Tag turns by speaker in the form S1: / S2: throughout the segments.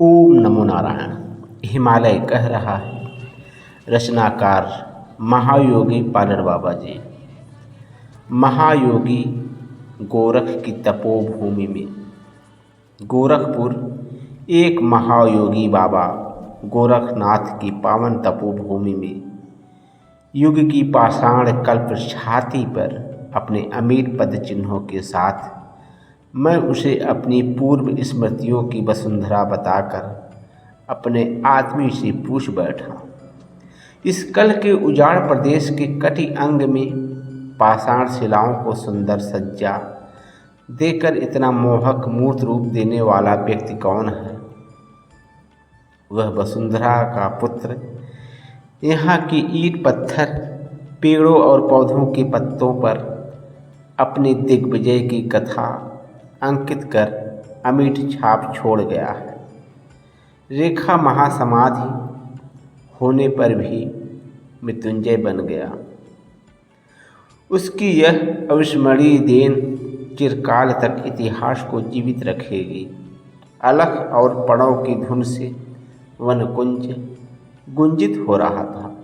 S1: ओम नमो नारायण। हिमालय कह रहा है। रचनाकार महायोगी पालर बाबा जी। महायोगी गोरख की तपोभूमि में गोरखपुर एक महायोगी बाबा गोरखनाथ की पावन तपोभूमि में युग की पाषाण कल्प छाती पर अपने अमीर पद चिन्हों के साथ मैं उसे अपनी पूर्व स्मृतियों की वसुंधरा बताकर अपने आदमी से पूछ बैठा। इस कल के उजाड़ प्रदेश के कटि अंग में पाषाण शिलाओं को सुंदर सज्जा देकर इतना मोहक मूर्त रूप देने वाला व्यक्ति कौन है? वह वसुंधरा का पुत्र यहाँ की ईंट पत्थर पेड़ों और पौधों के पत्तों पर अपनी दिग्विजय की कथा अंकित कर अमिट छाप छोड़ गया है। रेखा महासमाधि होने पर भी मृत्युंजय बन गया। उसकी यह अविस्मरणीय देन चिरकाल तक इतिहास को जीवित रखेगी। अलख और पड़ों की धुन से वनकुंज गुंजित हो रहा था।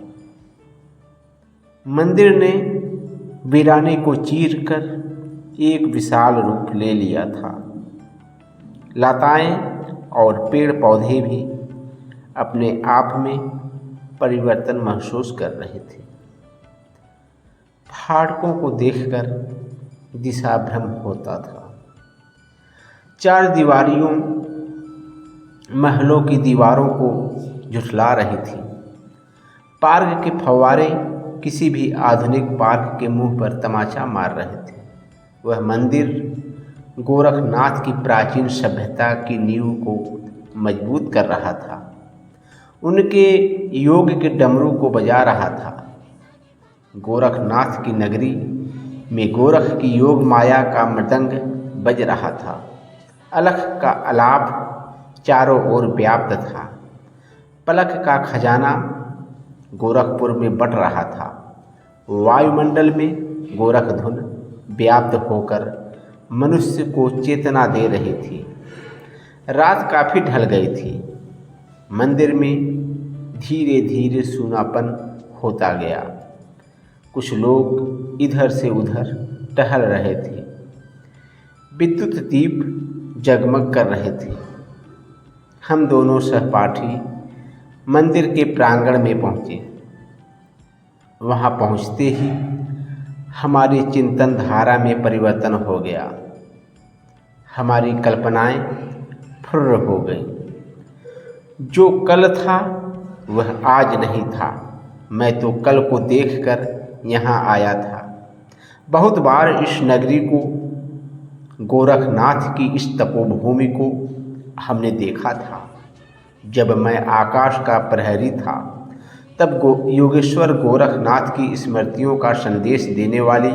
S1: मंदिर ने वीराने को चीर कर एक विशाल रूप ले लिया था। लताएं और पेड़ पौधे भी अपने आप में परिवर्तन महसूस कर रहे थे। फाटकों को देखकर दिशा भ्रम होता था। चार दीवारियों महलों की दीवारों को झुठला रही थी। पार्क के फव्वारे किसी भी आधुनिक पार्क के मुंह पर तमाचा मार रहे थे। वह मंदिर गोरखनाथ की प्राचीन सभ्यता की नींव को मजबूत कर रहा था। उनके योग के डमरू को बजा रहा था। गोरखनाथ की नगरी में गोरख की योग माया का मृदंग बज रहा था। अलख का आलाप चारों ओर व्याप्त था। पलक का खजाना गोरखपुर में बट रहा था। वायुमंडल में गोरख धुन व्याप्त होकर मनुष्य को चेतना दे रही थी। रात काफ़ी ढल गई थी। मंदिर में धीरे धीरे सूनापन होता गया। कुछ लोग इधर से उधर टहल रहे थे। विद्युत दीप जगमग कर रहे थे। हम दोनों सहपाठी मंदिर के प्रांगण में पहुँचे। वहाँ पहुँचते ही हमारी चिंतन धारा में परिवर्तन हो गया। हमारी कल्पनाएं फुर्र हो गईं। जो कल था वह आज नहीं था। मैं तो कल को देखकर यहाँ आया था। बहुत बार इस नगरी को, गोरखनाथ की इस तपोभूमि को हमने देखा था। जब मैं आकाश का प्रहरी था तब योगेश्वर गोरखनाथ की स्मृतियों का संदेश देने वाली,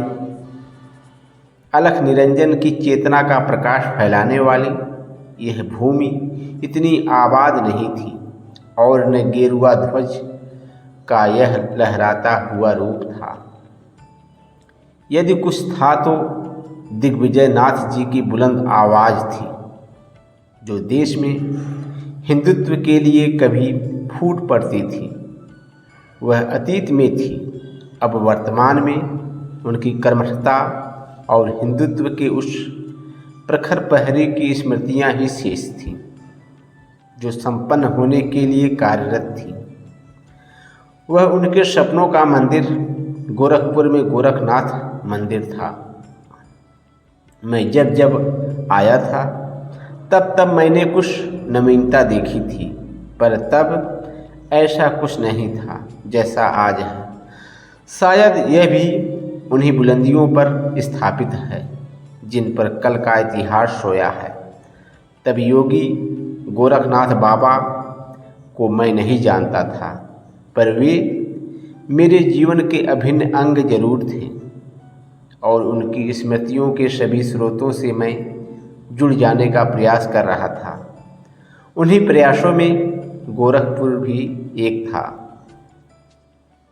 S1: अलख निरंजन की चेतना का प्रकाश फैलाने वाली यह भूमि इतनी आबाद नहीं थी और न गेरुआ ध्वज का यह लहराता हुआ रूप था। यदि कुछ था तो दिग्विजय नाथ जी की बुलंद आवाज़ थी, जो देश में हिंदुत्व के लिए कभी फूट पड़ती थी। वह अतीत में थी। अब वर्तमान में उनकी कर्मठता और हिंदुत्व के उस प्रखर पहरे की स्मृतियां ही शेष थीं, जो संपन्न होने के लिए कार्यरत थी। वह उनके सपनों का मंदिर गोरखपुर में गोरखनाथ मंदिर था। मैं जब जब आया था तब मैंने कुछ नवीनता देखी थी, पर तब ऐसा कुछ नहीं था जैसा आज है। शायद यह भी उन्हीं बुलंदियों पर स्थापित है जिन पर कल का इतिहास सोया है। तब योगी गोरखनाथ बाबा को मैं नहीं जानता था, पर वे मेरे जीवन के अभिन्न अंग जरूर थे और उनकी स्मृतियों के सभी स्रोतों से मैं जुड़ जाने का प्रयास कर रहा था। उन्हीं प्रयासों में गोरखपुर भी एक था।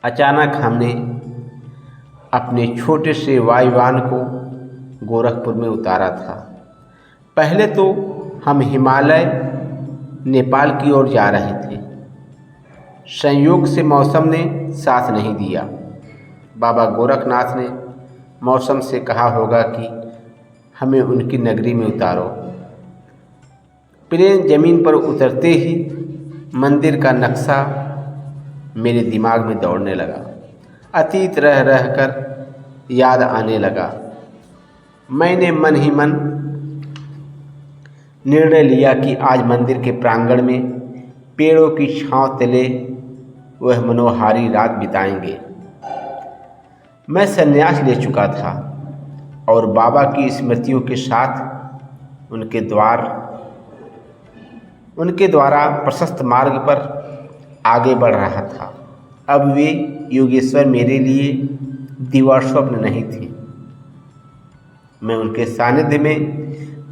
S1: अचानक हमने अपने छोटे से वायुयान को गोरखपुर में उतारा था। पहले तो हम हिमालय नेपाल की ओर जा रहे थे। संयोग से मौसम ने साथ नहीं दिया। बाबा गोरखनाथ ने मौसम से कहा होगा कि हमें उनकी नगरी में उतारो। प्लेन जमीन पर उतरते ही मंदिर का नक्शा मेरे दिमाग में दौड़ने लगा। अतीत रह रह कर याद आने लगा। मैंने मन ही मन निर्णय लिया कि आज मंदिर के प्रांगण में पेड़ों की छांव तले वह मनोहारी रात बिताएंगे। मैं संन्यास ले चुका था और बाबा की स्मृतियों के साथ उनके द्वारा प्रशस्त मार्ग पर आगे बढ़ रहा था। अब वे योगेश्वर मेरे लिए दीवार स्वप्न नहीं थे। मैं उनके सानिध्य में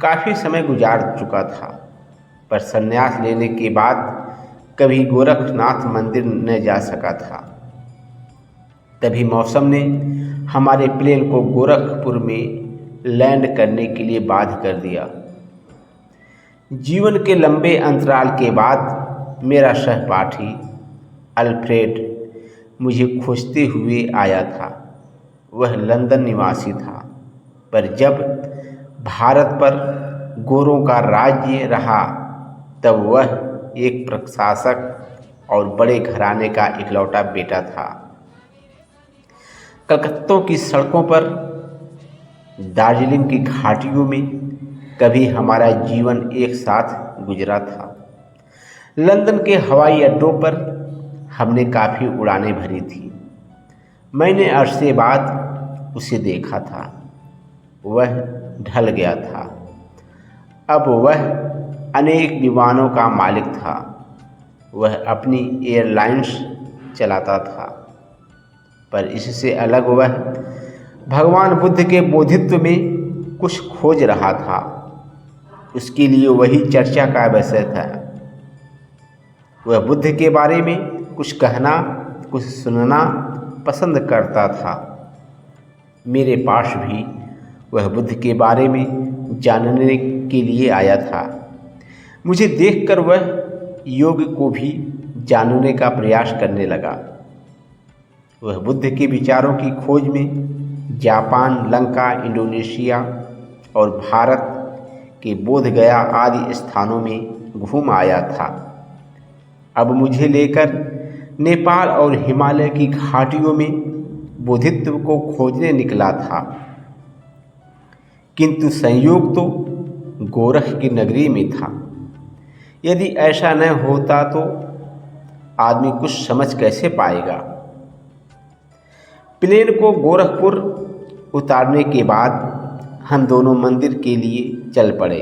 S1: काफ़ी समय गुजार चुका था, पर संन्यास लेने के बाद कभी गोरखनाथ मंदिर न जा सका था। तभी मौसम ने हमारे प्लेन को गोरखपुर में लैंड करने के लिए बाध्य कर दिया। जीवन के लंबे अंतराल के बाद मेरा सहपाठी अल्फ्रेड मुझे खोजते हुए आया था। वह लंदन निवासी था, पर जब भारत पर गोरों का राज्य रहा तब वह एक प्रशासक और बड़े घराने का इकलौता बेटा था। कलकत्तों की सड़कों पर, दार्जिलिंग की घाटियों में कभी हमारा जीवन एक साथ गुजरा था। लंदन के हवाई अड्डों पर हमने काफ़ी उड़ानें भरी थी। मैंने अरसे बाद उसे देखा था। वह ढल गया था। अब वह अनेक विमानों का मालिक था। वह अपनी एयरलाइंस चलाता था, पर इससे अलग वह भगवान बुद्ध के बोधित्व में कुछ खोज रहा था। उसके लिए वही चर्चा का विषय था। वह बुद्ध के बारे में कुछ कहना, कुछ सुनना पसंद करता था। मेरे पास भी वह बुद्ध के बारे में जानने के लिए आया था। मुझे देखकर वह योग को भी जानने का प्रयास करने लगा। वह बुद्ध के विचारों की खोज में जापान, लंका, इंडोनेशिया और भारत के बोध गया आदि स्थानों में घूम आया था। अब मुझे लेकर नेपाल और हिमालय की घाटियों में बोधित्व को खोजने निकला था। किंतु संयोग तो गोरख की नगरी में था। यदि ऐसा न होता तो आदमी कुछ समझ कैसे पाएगा। प्लेन को गोरखपुर उतारने के बाद हम दोनों मंदिर के लिए चल पड़े।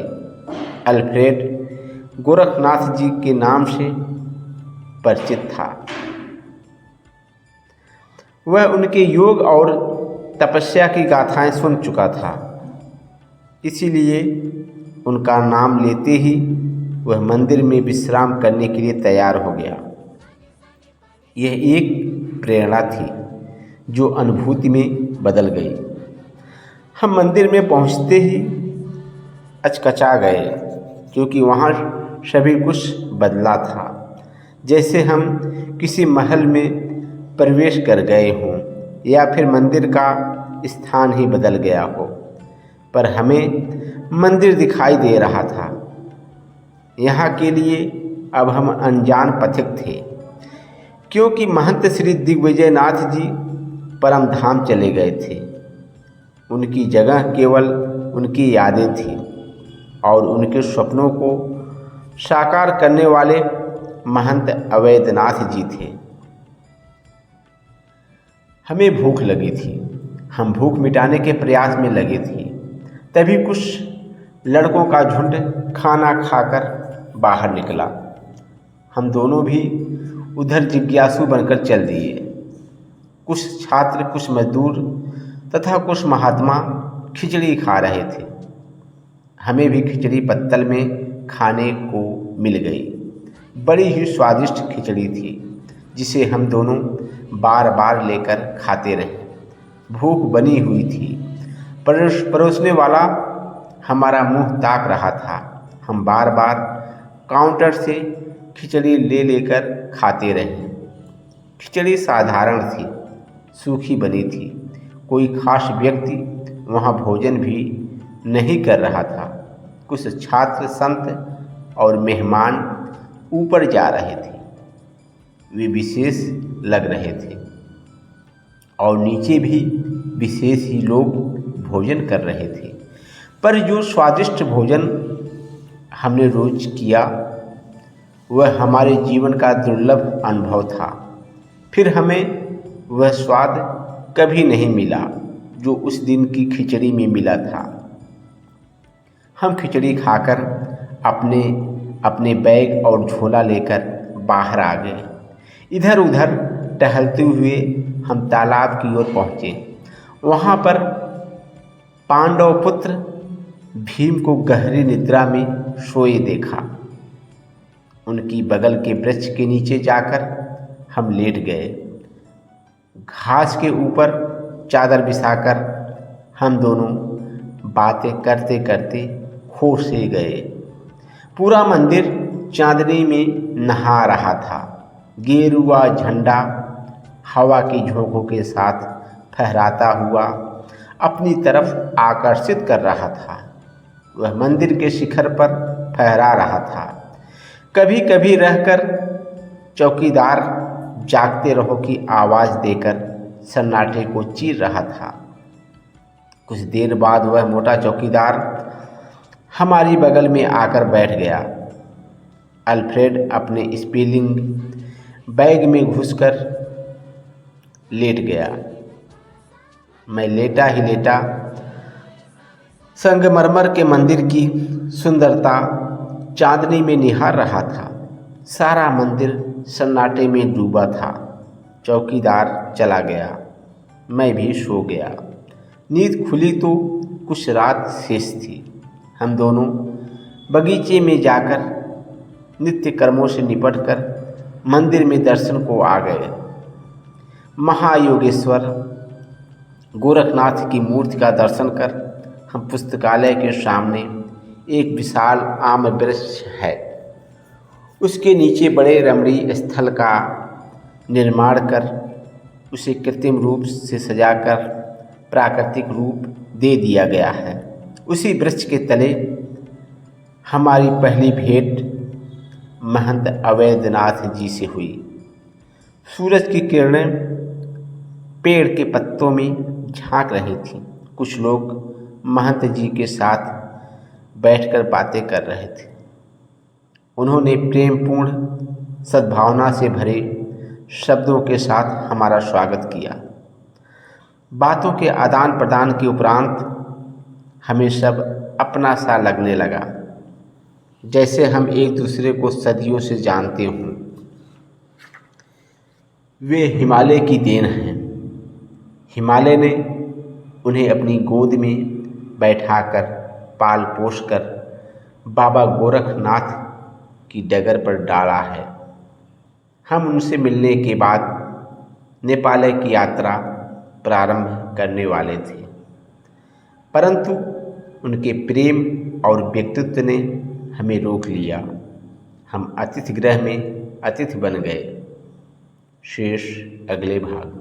S1: अल्फ्रेड गोरखनाथ जी के नाम से परिचित था। वह उनके योग और तपस्या की गाथाएं सुन चुका था, इसीलिए उनका नाम लेते ही वह मंदिर में विश्राम करने के लिए तैयार हो गया। यह एक प्रेरणा थी जो अनुभूति में बदल गई। हम मंदिर में पहुंचते ही अचकचा गए, क्योंकि वहाँ सभी कुछ बदला था। जैसे हम किसी महल में प्रवेश कर गए हों या फिर मंदिर का स्थान ही बदल गया हो। पर हमें मंदिर दिखाई दे रहा था। यहाँ के लिए अब हम अनजान पथिक थे, क्योंकि महंत श्री दिग्विजयनाथ जी परम धाम चले गए थे। उनकी जगह केवल उनकी यादें थीं और उनके स्वप्नों को साकार करने वाले महंत अवैधनाथ जी थे। हमें भूख लगी थी। हम भूख मिटाने के प्रयास में लगे थे। तभी कुछ लड़कों का झुंड खाना खाकर बाहर निकला। हम दोनों भी उधर जिज्ञासु बनकर चल दिए। कुछ छात्र, कुछ मजदूर तथा कुछ महात्मा खिचड़ी खा रहे थे। हमें भी खिचड़ी पत्तल में खाने को मिल गई। बड़ी ही स्वादिष्ट खिचड़ी थी, जिसे हम दोनों बार बार लेकर खाते रहे। भूख बनी हुई थी। परोसने वाला हमारा मुंह ताक रहा था। हम बार बार काउंटर से खिचड़ी ले लेकर खाते रहे। खिचड़ी साधारण थी, सूखी बनी थी। कोई खास व्यक्ति वहाँ भोजन भी नहीं कर रहा था। कुछ छात्र, संत और मेहमान ऊपर जा रहे थे। वे विशेष लग रहे थे और नीचे भी विशेष ही लोग भोजन कर रहे थे। पर जो स्वादिष्ट भोजन हमने रोज किया वह हमारे जीवन का दुर्लभ अनुभव था। फिर हमें वह स्वाद कभी नहीं मिला जो उस दिन की खिचड़ी में मिला था। हम खिचड़ी खाकर अपने अपने बैग और झोला लेकर बाहर आ गए। इधर उधर टहलते हुए हम तालाब की ओर पहुँचे। वहाँ पर पांडव पुत्र भीम को गहरी निद्रा में सोए देखा। उनकी बगल के वृक्ष के नीचे जाकर हम लेट गए। घास के ऊपर चादर बिछाकर हम दोनों बातें करते करते खो से गए। पूरा मंदिर चांदनी में नहा रहा था। गेरुआ झंडा हवा की झोंकों के साथ फहराता हुआ अपनी तरफ आकर्षित कर रहा था। वह मंदिर के शिखर पर फहरा रहा था। कभी कभी रहकर चौकीदार जागते रहो की आवाज़ देकर सन्नाटे को चीर रहा था। कुछ देर बाद वह मोटा चौकीदार हमारी बगल में आकर बैठ गया। अल्फ्रेड अपने स्पेलिंग बैग में घुसकर लेट गया। मैं लेटा ही लेटा संगमरमर के मंदिर की सुंदरता चांदनी में निहार रहा था। सारा मंदिर सन्नाटे में डूबा था। चौकीदार चला गया, मैं भी सो गया। नींद खुली तो कुछ रात शेष थी। हम दोनों बगीचे में जाकर नित्य कर्मों से निपटकर मंदिर में दर्शन को आ गए। महायोगेश्वर गोरखनाथ की मूर्ति का दर्शन कर हम पुस्तकालय के सामने एक विशाल आम वृक्ष है, उसके नीचे बड़े रमणीय स्थल का निर्माण कर उसे कृत्रिम रूप से सजाकर प्राकृतिक रूप दे दिया गया है। उसी वृक्ष के तले हमारी पहली भेंट महंत अवैधनाथ जी से हुई। सूरज की किरणें पेड़ के पत्तों में झांक रही थीं। कुछ लोग महंत जी के साथ बैठकर बातें कर रहे थे। उन्होंने प्रेमपूर्ण सद्भावना से भरे शब्दों के साथ हमारा स्वागत किया। बातों के आदान प्रदान के उपरांत हमें सब अपना सा लगने लगा, जैसे हम एक दूसरे को सदियों से जानते हों। वे हिमालय की देन हैं। हिमालय ने उन्हें अपनी गोद में बैठाकर पाल पोस कर बाबा गोरखनाथ की डगर पर डाला है। हम उनसे मिलने के बाद नेपाल की यात्रा प्रारंभ करने वाले थे, परंतु उनके प्रेम और व्यक्तित्व ने हमें रोक लिया। हम अतिथि गृह में अतिथि बन गए। शेष अगले भाग।